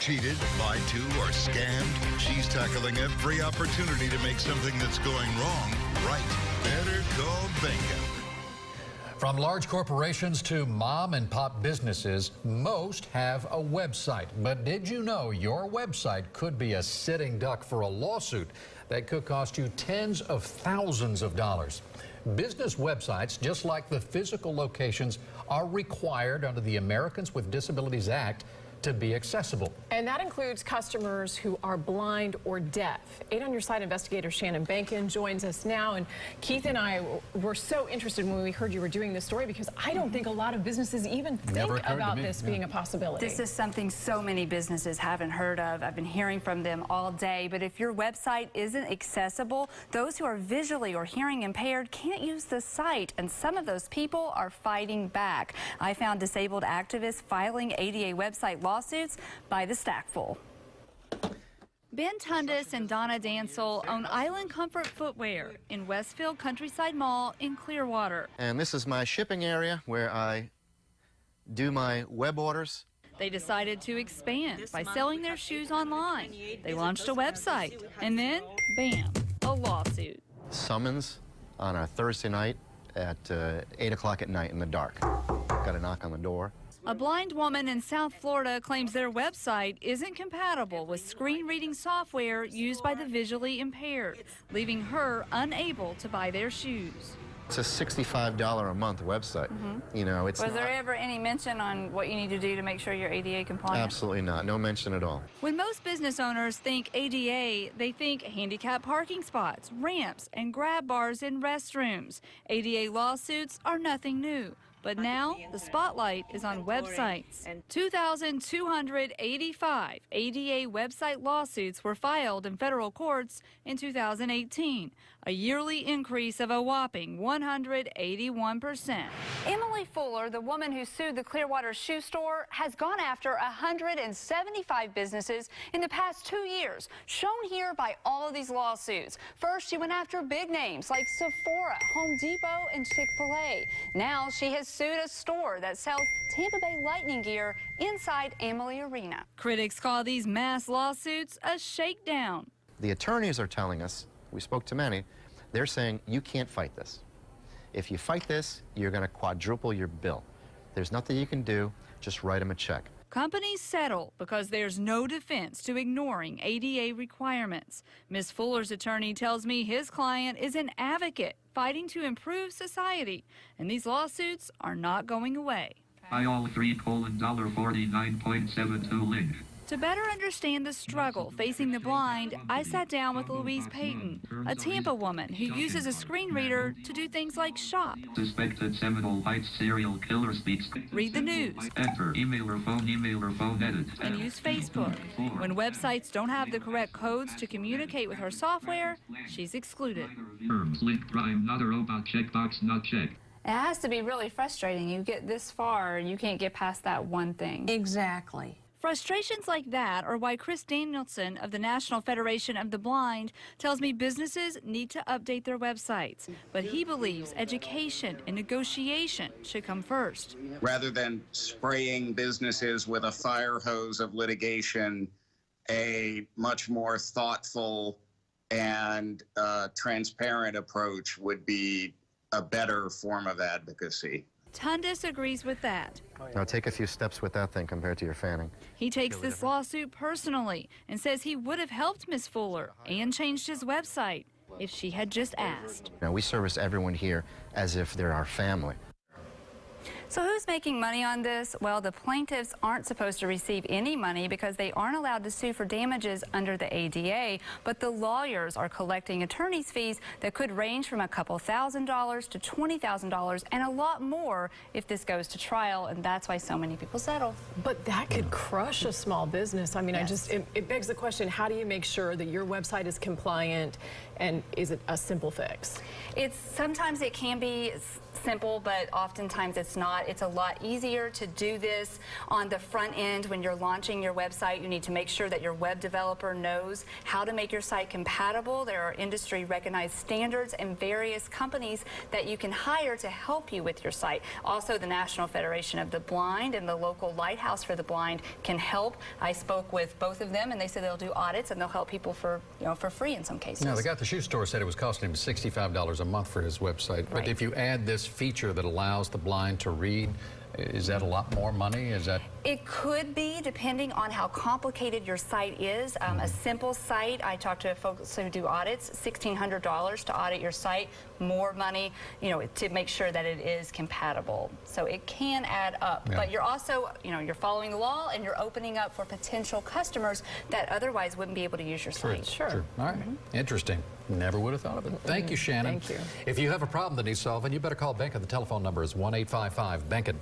Cheated, lied to, or scammed? She's tackling every opportunity to make something that's going wrong right. Better call Bingham. From large corporations to mom and pop businesses, most have a website. But did you know your website could be a sitting duck for a lawsuit that could cost you tens of thousands of dollars? Business websites, just like the physical locations, are required under the Americans with Disabilities Act to be accessible. And that includes customers who are blind or deaf. 8 on Your Side investigator Shannon Bankin joins us now. And Keith and I were so interested when we heard you were doing this story, because I don't think a lot of businesses even think about this being a possibility. This is something so many businesses haven't heard of. I've been hearing from them all day. But if your website isn't accessible, those who are visually or hearing impaired can't use the site. And some of those people are fighting back. I found disabled activists filing ADA website lawsuits by the stackful. Ben Tundis and Donna Dansel own Island Comfort Footwear in Westfield Countryside Mall in Clearwater. And this is my shipping area where I do my web orders. They decided to expand by selling their shoes online. They launched a website, and then, bam, a lawsuit. Summons on a Thursday night at 8 o'clock at night in the dark. Got a knock on the door. A blind woman in South Florida claims their website isn't compatible with screen reading software used by the visually impaired, leaving her unable to buy their shoes. It's a $65 a month website. You know, it's Was there ever any mention on what you need to do to make sure you're ADA compliant? Absolutely not. No mention at all. When most business owners think ADA, they think handicapped parking spots, ramps, and grab bars in restrooms. ADA lawsuits are nothing new. But now, the spotlight is on websites. 2,285 ADA website lawsuits were filed in federal courts in 2018, a yearly increase of a whopping 181%. Emily Fuller, the woman who sued the Clearwater shoe store, has gone after 175 businesses in the past 2 years, shown here by all of these lawsuits. First, she went after big names like Sephora, Home Depot, and Chick-fil-A. Now she has sued a store that sells Tampa Bay Lightning gear inside Amalie Arena. Critics call these mass lawsuits a shakedown. The attorneys are telling us, we spoke to many, they're saying you can't fight this. If you fight this, you're going to quadruple your bill. There's nothing you can do, just write them a check. Companies settle because there's no defense to ignoring ADA requirements. Ms. Fuller's attorney tells me his client is an advocate fighting to improve society, and these lawsuits are not going away. $3:49.72 link. To better understand the struggle facing the blind, I sat down with Louise Payton, a Tampa woman who uses a screen reader to do things like shop, Suspected Seminole Heights serial killer speaks. read the news, Enter email or phone edit. and use Facebook. When websites don't have the correct codes to communicate with her software, she's excluded. Terms link crime not a robot checkbox not checked. It has to be really frustrating. You get this far and you can't get past that one thing. Exactly. Frustrations like that are why Chris Danielson of the National Federation of the Blind tells me businesses need to update their websites. But he believes education and negotiation should come first. Rather than spraying businesses with a fire hose of litigation, a much more thoughtful and transparent approach would be a better form of advocacy. Tundis agrees with that. Now take a few steps with that thing compared to your fanning. He takes this lawsuit personally and says he would have helped Ms. Fuller and changed his website if she had just asked. Now we service everyone here as if they're our family. So who's making money on this? Well, the plaintiffs aren't supposed to receive any money because they aren't allowed to sue for damages under the ADA, but the lawyers are collecting attorney's fees that could range from a couple $1,000s to $20,000 and a lot more if this goes to trial, and that's why so many people settle. But that could crush a small business. I mean, Yes. it begs the question, how do you make sure that your website is compliant And is it a simple fix? Sometimes it can be simple, but oftentimes it's not. It's a lot easier to do this on the front end when you're launching your website. You need to make sure that your web developer knows how to make your site compatible. There are industry recognized standards and various companies that you can hire to help you with your site. Also, the National Federation of the Blind and the local Lighthouse for the Blind can help. I spoke with both of them, and they said they'll do audits and they'll help people for free in some cases. Now, the guy at the shoe store said it was costing him $65 a month for his website. But if you add this feature that allows the blind to read, is that a lot more money? Is that? It could be, depending on how complicated your site is. A simple site, I talked to folks who do audits, $1,600 to audit your site, more money, to make sure that it is compatible. So it can add up. Yeah. But you're also, you're following the law and you're opening up for potential customers that otherwise wouldn't be able to use your site. Sure. All right. Interesting. Never would have thought of it. Thank you, Shannon. Thank you. If you have a problem that needs solving, you better call Benkin. The telephone number is 1-855-BENKIN.